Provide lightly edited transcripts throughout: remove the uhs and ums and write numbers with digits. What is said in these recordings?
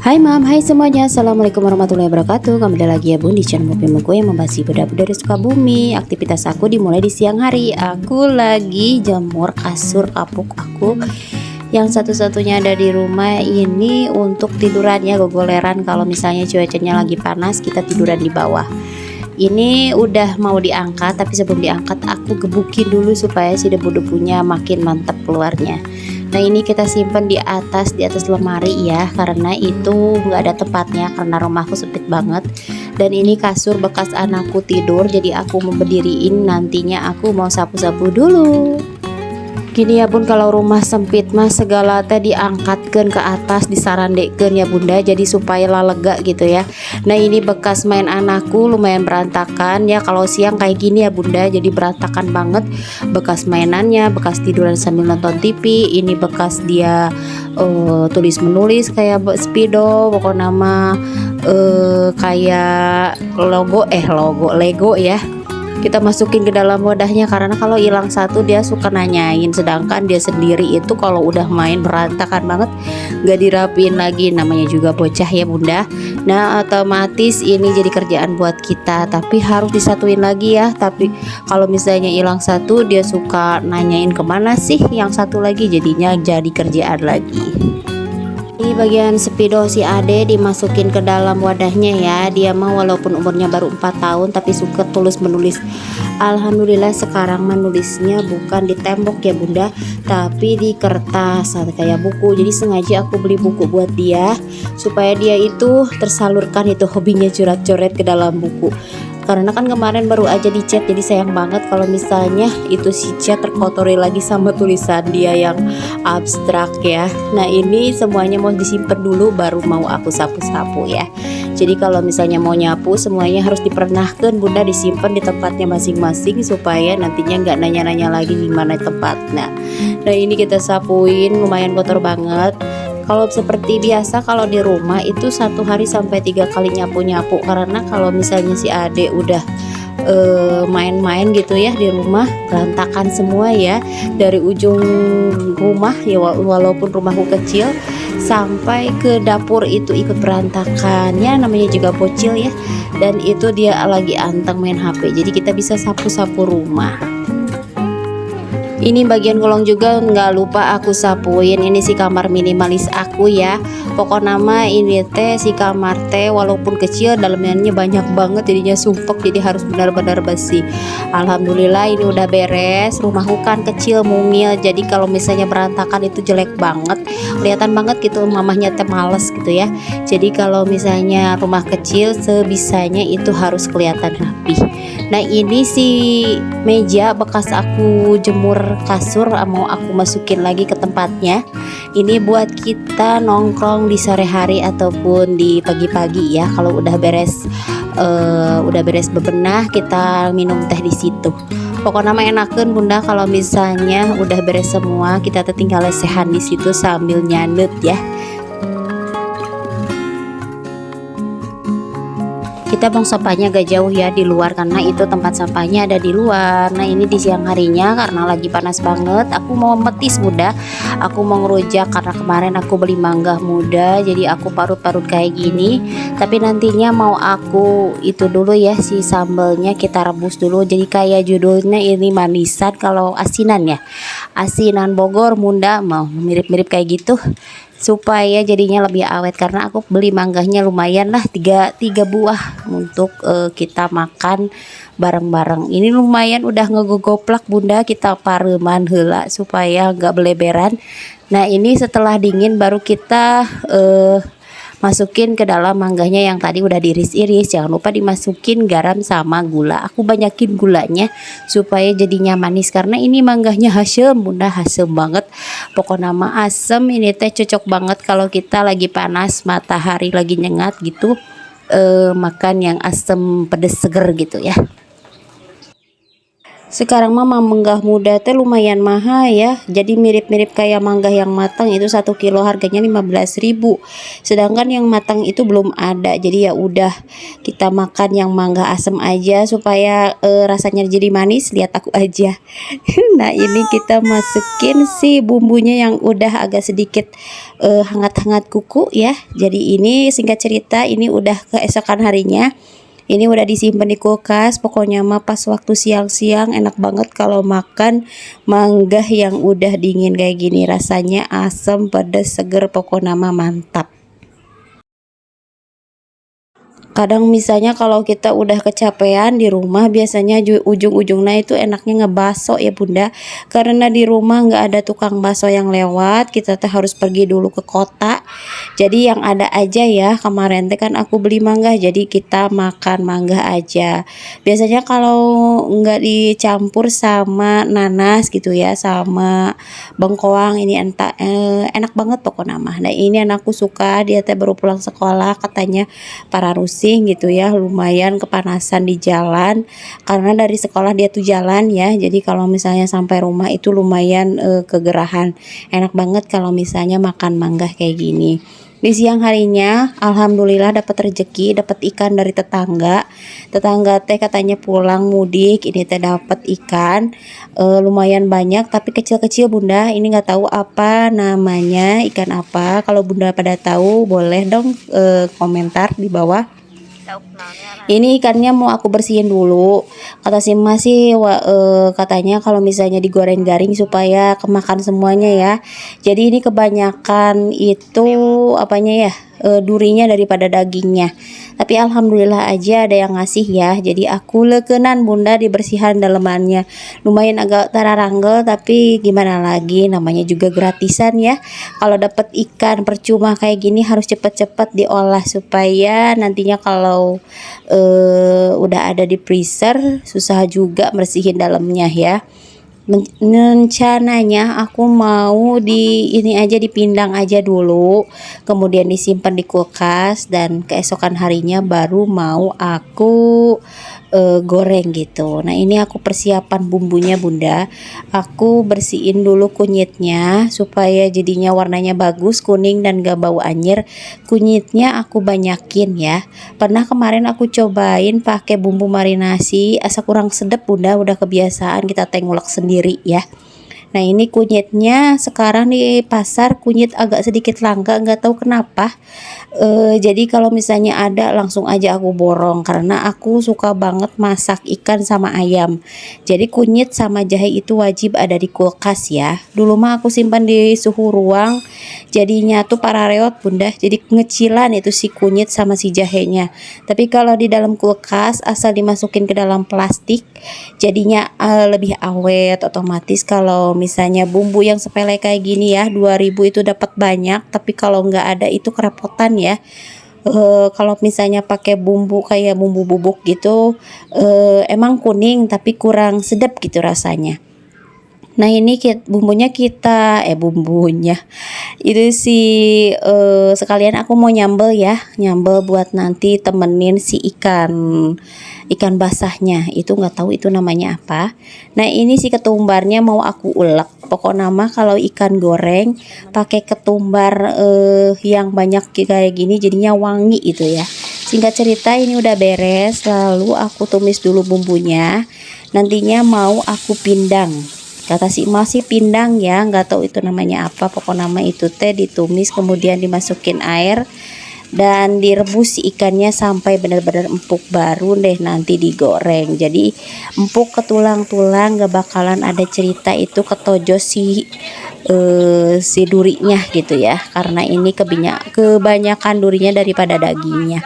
Hai mam, hai semuanya. Assalamualaikum warahmatullahi wabarakatuh. Kembali lagi ya bun di channel Mopi Mengku yang membahas beda-beda dari Sukabumi. Aktivitas aku dimulai di siang hari. Aku lagi jemur kasur kapuk aku yang satu-satunya ada di rumah ini untuk tidurannya gogoleran. Kalau misalnya cuacanya lagi panas, kita tiduran di bawah. Ini udah mau diangkat, tapi sebelum diangkat aku gebukin dulu supaya si debu-debunya makin mantap keluarnya. Nah ini kita simpan di atas lemari ya, karena itu nggak ada tempatnya karena rumahku sempit banget. Dan ini kasur bekas anakku tidur, jadi aku mau berdiriin, nantinya aku mau sapu-sapu dulu. Gini ya bun, kalau rumah sempit mah segala teh diangkatkan ke atas, disarandekeun ya bunda, jadi supaya lega gitu ya. Nah ini bekas main anakku lumayan berantakan ya, kalau siang kayak gini ya bunda, jadi berantakan banget. Bekas mainannya, bekas tiduran sambil nonton TV, ini bekas dia tulis menulis kayak Speedo, pokoknya nama kayak logo Lego ya. Kita masukin ke dalam wadahnya, karena kalau hilang satu dia suka nanyain, sedangkan dia sendiri itu kalau udah main berantakan banget, gak dirapiin lagi, namanya juga bocah ya bunda. Nah otomatis ini jadi kerjaan buat kita, tapi harus disatuin lagi ya. Tapi kalau misalnya hilang satu, dia suka nanyain kemana sih yang satu lagi, jadinya jadi kerjaan lagi. Ini bagian Speedo si Ade dimasukin ke dalam wadahnya ya. Dia mah walaupun umurnya baru 4 tahun tapi suka tulis menulis. Alhamdulillah sekarang menulisnya bukan di tembok ya bunda, tapi di kertas kayak buku. Jadi sengaja aku beli buku buat dia supaya dia itu tersalurkan itu hobinya coret-coret ke dalam buku. Karena kan kemarin baru aja dicat, jadi sayang banget kalau misalnya itu si cat terkotori lagi sama tulisan dia yang abstrak ya. Nah ini semuanya mau disimpan dulu baru mau aku sapu-sapu ya. Jadi kalau misalnya mau nyapu semuanya harus dipernahkan bunda, disimpan di tempatnya masing-masing supaya nantinya nggak nanya-nanya lagi di mana tempatnya. Nah ini kita sapuin, lumayan kotor banget. Kalau seperti biasa kalau di rumah itu 1 hari sampai 3 kali nyapu-nyapu, karena kalau misalnya si Ade udah main-main gitu ya di rumah berantakan semua ya, dari ujung rumah ya, walaupun rumahku kecil sampai ke dapur itu ikut berantakan ya, namanya juga bocil ya. Dan itu dia lagi anteng main HP, jadi kita bisa sapu-sapu rumah. Ini bagian kolong juga nggak lupa aku sapuin. Ini si kamar minimalis aku ya. Pokok nama ini teh si kamar teh walaupun kecil dalamnya banyak banget, jadinya sumpek, jadi harus benar-benar bersih. Alhamdulillah ini udah beres. Rumahku kan kecil mungil, jadi kalau misalnya berantakan itu jelek banget, kelihatan banget gitu, mamahnya teh males gitu ya. Jadi kalau misalnya rumah kecil sebisanya itu harus kelihatan rapi. Nah ini si meja bekas aku jemur kasur mau aku masukin lagi ke tempatnya. Ini buat kita nongkrong di sore hari ataupun di pagi-pagi ya. Kalau udah beres bebenah, kita minum teh di situ. Pokoknya mah enakeun bunda kalau misalnya udah beres semua, kita tinggal lesehan di situ sambil nyanet ya. Kita buang sampahnya gak jauh ya di luar, karena itu tempat sampahnya ada di luar. Nah ini di siang harinya karena lagi panas banget, aku mau metis bunda, aku mau ngerujak karena kemarin aku beli mangga muda, jadi aku parut-parut kayak gini. Tapi nantinya mau aku itu dulu ya, si sambelnya kita rebus dulu, jadi kayak judulnya ini manisan, kalau asinan ya, asinan Bogor bunda, mau mirip-mirip kayak gitu supaya jadinya lebih awet. Karena aku beli mangganya lumayan lah, tiga buah untuk kita makan bareng-bareng. Ini lumayan udah ngegogoplak bunda, kita pareman heula supaya nggak beleberan. Nah ini setelah dingin baru kita masukin ke dalam mangganya yang tadi udah diiris-iris. Jangan lupa dimasukin garam sama gula, aku banyakin gulanya supaya jadinya manis, karena ini mangganya asem bunda, asem banget. Pokoknya nama asem, ini teh cocok banget kalau kita lagi panas, matahari lagi nyengat gitu, makan yang asem pedes seger gitu ya. Sekarang mah mangga muda teh lumayan mahal ya. Jadi mirip-mirip kayak mangga yang matang itu 1 kilo harganya 15.000. Sedangkan yang matang itu belum ada. Jadi ya udah kita makan yang mangga asem aja supaya rasanya jadi manis. Lihat aku aja. Nah, ini kita masukin si bumbunya yang udah agak sedikit hangat-hangat kuku ya. Jadi ini singkat cerita ini udah keesokan harinya. Ini udah disimpan di kulkas, pokoknya mah pas waktu siang-siang enak banget kalau makan mangga yang udah dingin kayak gini. Rasanya asam, pedas, seger, pokoknya mah mantap. Kadang misalnya kalau kita udah kecapean di rumah biasanya ujung-ujungnya itu enaknya ngebaso ya bunda, karena di rumah nggak ada tukang baso yang lewat, kita teh harus pergi dulu ke kota. Jadi yang ada aja ya, kemarin teh kan aku beli mangga jadi kita makan mangga aja. Biasanya kalau nggak dicampur sama nanas gitu ya, sama bengkoang ini entah enak banget pokoknya mah. Nah ini anakku suka, dia teh baru pulang sekolah katanya para rusing gitu ya, lumayan kepanasan di jalan karena dari sekolah dia tuh jalan ya. Jadi kalau misalnya sampai rumah itu lumayan kegerahan. Enak banget kalau misalnya makan mangga kayak gini. Di siang harinya alhamdulillah dapat rezeki, dapat ikan dari tetangga. Tetangga teh katanya pulang mudik, ini teh dapat ikan lumayan banyak tapi kecil-kecil bunda. Ini nggak tahu apa namanya, ikan apa. Kalau bunda pada tahu boleh dong komentar di bawah. Ini ikannya mau aku bersihin dulu. Kata si Mas sih katanya kalau misalnya digoreng garing supaya kemakan semuanya ya. Jadi ini kebanyakan itu apanya ya, durinya daripada dagingnya. Tapi alhamdulillah aja ada yang ngasih ya. Jadi aku lekenan bunda dibersihan dalemannya. Lumayan agak tararanggel tapi gimana lagi, namanya juga gratisan ya. Kalau dapat ikan percuma kayak gini harus cepet-cepet diolah supaya nantinya kalau udah ada di freezer susah juga bersihin dalamnya ya. Rencananya aku mau di ini aja, dipindang aja dulu, kemudian disimpan di kulkas dan keesokan harinya baru mau aku goreng gitu. Nah ini aku persiapan bumbunya bunda, aku bersihin dulu kunyitnya supaya jadinya warnanya bagus kuning dan gak bau anyir. Kunyitnya aku banyakin ya. Pernah kemarin aku cobain pakai bumbu marinasi, asa kurang sedap bunda, udah kebiasaan kita tengulek sendiri ya. Nah ini kunyitnya sekarang di pasar kunyit agak sedikit langka, nggak tahu kenapa. Jadi kalau misalnya ada langsung aja aku borong karena aku suka banget masak ikan sama ayam. Jadi kunyit sama jahe itu wajib ada di kulkas ya. Dulu mah aku simpan di suhu ruang, jadinya tuh parareot bunda. Jadi ngecilan itu si kunyit sama si jahenya. Tapi kalau di dalam kulkas asal dimasukin ke dalam plastik, jadinya lebih awet. Otomatis kalau misalnya bumbu yang sepele kayak gini ya 2000 itu dapat banyak, tapi kalau nggak ada itu kerepotan ya. Kalau misalnya pakai bumbu kayak bumbu bubuk gitu emang kuning tapi kurang sedap gitu rasanya. Nah ini bumbunya kita bumbunya itu sih sekalian aku mau nyambel ya, nyambel buat nanti temenin si ikan basahnya itu, nggak tahu itu namanya apa. Nah ini si ketumbarnya mau aku ulek. Pokok nama kalau ikan goreng pakai ketumbar yang banyak kayak gini jadinya wangi itu ya. Singkat cerita ini udah beres, lalu aku tumis dulu bumbunya, nantinya mau aku pindang. Kata si Mas sih pindang ya, nggak tahu itu namanya apa. Pokok nama itu teh ditumis kemudian dimasukin air dan direbus si ikannya sampai benar-benar empuk, baru deh nanti digoreng. Jadi empuk ke tulang-tulang, gak bakalan ada cerita itu ketojos si durinya gitu ya, karena ini kebanyakan durinya daripada dagingnya.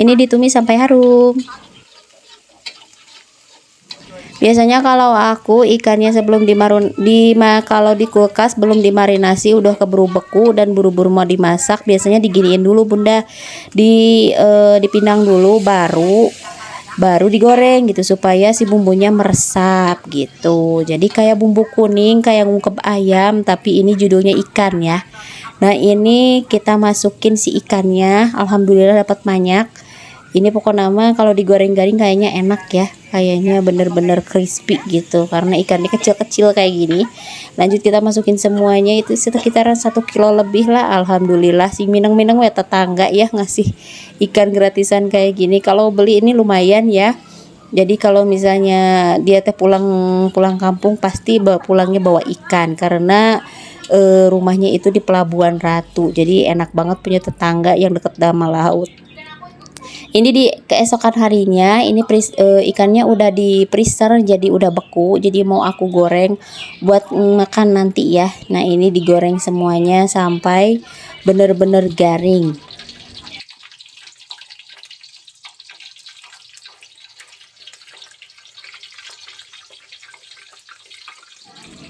Ini ditumis sampai harum. Biasanya kalau aku ikannya sebelum kalau di kulkas belum dimarinasi udah keburu beku dan buru-buru mau dimasak, biasanya diginiin dulu bunda, dipindang dulu baru digoreng gitu supaya si bumbunya meresap gitu. Jadi kayak bumbu kuning kayak ngungkep ayam tapi ini judulnya ikan ya. Nah ini kita masukin si ikannya, alhamdulillah dapat banyak. Ini pokoknya nama kalau digoreng-garing kayaknya enak ya, kayaknya bener-bener crispy gitu karena ikannya kecil-kecil kayak gini. Lanjut kita masukin semuanya, itu sekitaran 1 kilo lebih lah. Alhamdulillah si mineng-mineng ya tetangga ya ngasih ikan gratisan kayak gini. Kalau beli ini lumayan ya. Jadi kalau misalnya dia teh pulang kampung pasti pulangnya bawa ikan karena rumahnya itu di Pelabuhan Ratu. Jadi enak banget punya tetangga yang deket sama laut. Ini di keesokan harinya ini ikannya udah di freezer jadi udah beku, jadi mau aku goreng buat makan nanti ya. Nah ini digoreng semuanya sampai bener-bener garing.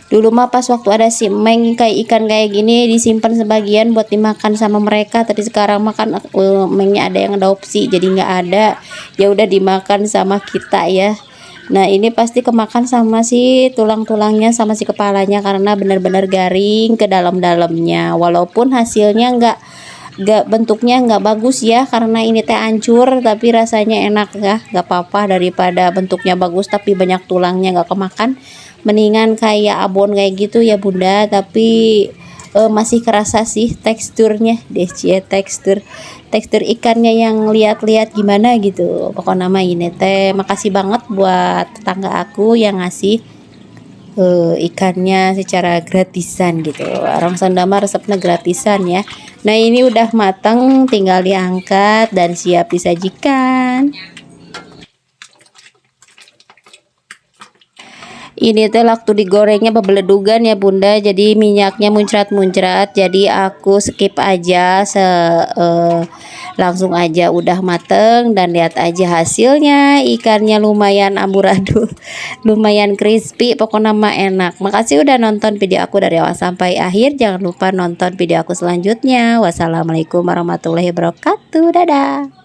Dulu mah pas waktu ada si Meng kayak ikan kayak gini disimpan sebagian buat dimakan sama mereka, tapi sekarang makan Mengnya ada yang adopsi jadi nggak ada, ya udah dimakan sama kita ya. Nah ini pasti kemakan sama si tulang-tulangnya sama si kepalanya karena benar-benar garing ke dalam-dalamnya, walaupun hasilnya nggak bentuknya nggak bagus ya karena ini teh hancur, tapi rasanya enak ya, nggak apa-apa daripada bentuknya bagus tapi banyak tulangnya nggak kemakan. Mendingan kayak abon kayak gitu ya bunda, tapi masih kerasa sih teksturnya deh cie, tekstur ikannya yang lihat-lihat gimana gitu. Pokoknya nama ini teh makasih banget buat tetangga aku yang ngasih ikannya secara gratisan gitu. Orang Sunda mah resepnya gratisan ya. Nah ini udah matang, tinggal diangkat dan siap disajikan. Ini teh waktu digorengnya bebeledugan ya bunda, jadi minyaknya muncrat-muncrat, jadi aku skip aja langsung aja udah mateng dan lihat aja hasilnya, ikannya lumayan amburadul lumayan crispy, pokoknya mah enak. Makasih udah nonton video aku dari awal sampai akhir, jangan lupa nonton video aku selanjutnya. Wassalamualaikum warahmatullahi wabarakatuh, dadah.